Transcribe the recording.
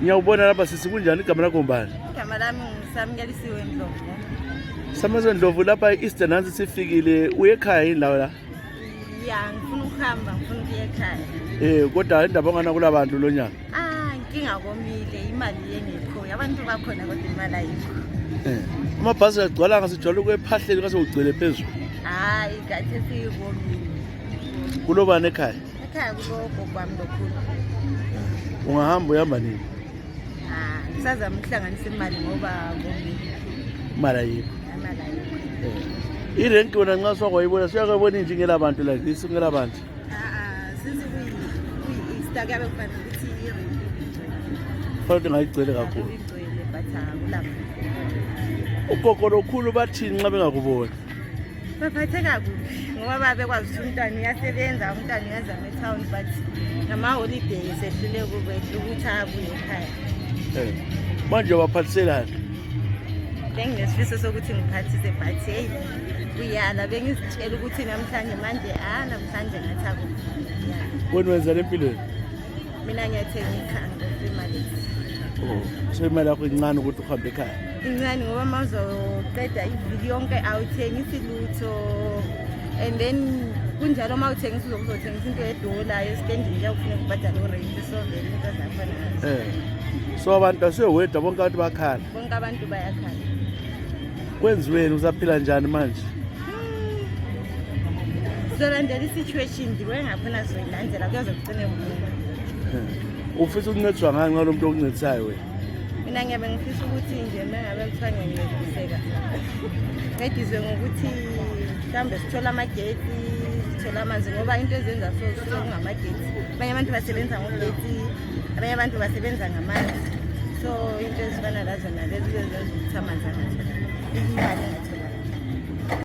Ngiyawubona lapha sisi kunjani igama lakho mbani? Igama lami ngisamngelisiwe Ndlovu. Samazwe Ndlovu lapha eEastern nansi sifikile uye ekhaya yini lawa la? Ya ngifuna ukuhamba ngifuna ukuya ekhaya. Kodwa indaba ongana kulabantu lo nyaka. Inkinga komile imali yengekho abantu bakhona kodwa imali ayikho. Amabhasi agcwala ngasijwala ukephahleni ngase ugcwele phezulu. Hayi kathi siyikomile. Kulobani ekhaya? Ekhaya kulogo kwami lokhulu. Ungahamba uyahamba nini? Ngisazama ukuhlanganisa imali ngoba komile. Imali ayikho. Imali ayikho. Irenki wena nxa swakuyibona siyakubona inje ngelabantu la this ngelabantu. Since Easter kabe kufanele ukuthi Fanele ngayigcwele kakhulu. igcwele but kulapha. Ugogo lokhulu bathini nxa bengakubona? Baphatheka kubi ngoba babekwazi ukuthi umntwana uyasebenza umntwana uyazama etown but ngama holiday sehlule kubethu ukuthi abuye ekhaya. Manje baphathiselana. Benginesifiso sokuthi ngiphathise but hey uyala bengizitshela ukuthi namhlanje manje namhlanje ngathi akho. Wena wenza lempilweni? Mina ngiyathengisa ngemali. So imali yakho incane ukuthi uhambe ekhaya. Incane ngoba mawuzoqeda iviki yonke awuthengisi lutho and then kunjalo mawuthengisa uzothengisa into edola yestanding nje ufuna ukubhadala urent so vele into zakhona. So abantu asewedwa bonke abantu bakhala. Bonke abantu bayakhala. Kwenziweni usaphila njani manje? Sizolandela i-situation ndiwe ngakhona sizoyilandela kuyozogcine kuphela. Ufisa ukuncediswa ngani ngalo muntu okuncedisayo wena? Mina ngiyabe ngifisa ukuthi nje mengabe kuthiwa ngiyancediseka ngedizwe ngokuthi mhlawumbe sithola amagetsi sithola amanzi ngoba into ezenza so ngamagetsi abanye abantu basebenza ngogetsi abanye abantu basebenza ngamanzi so into ezifana lazo nalezo ezenza ukuthi amanzi angatholi imali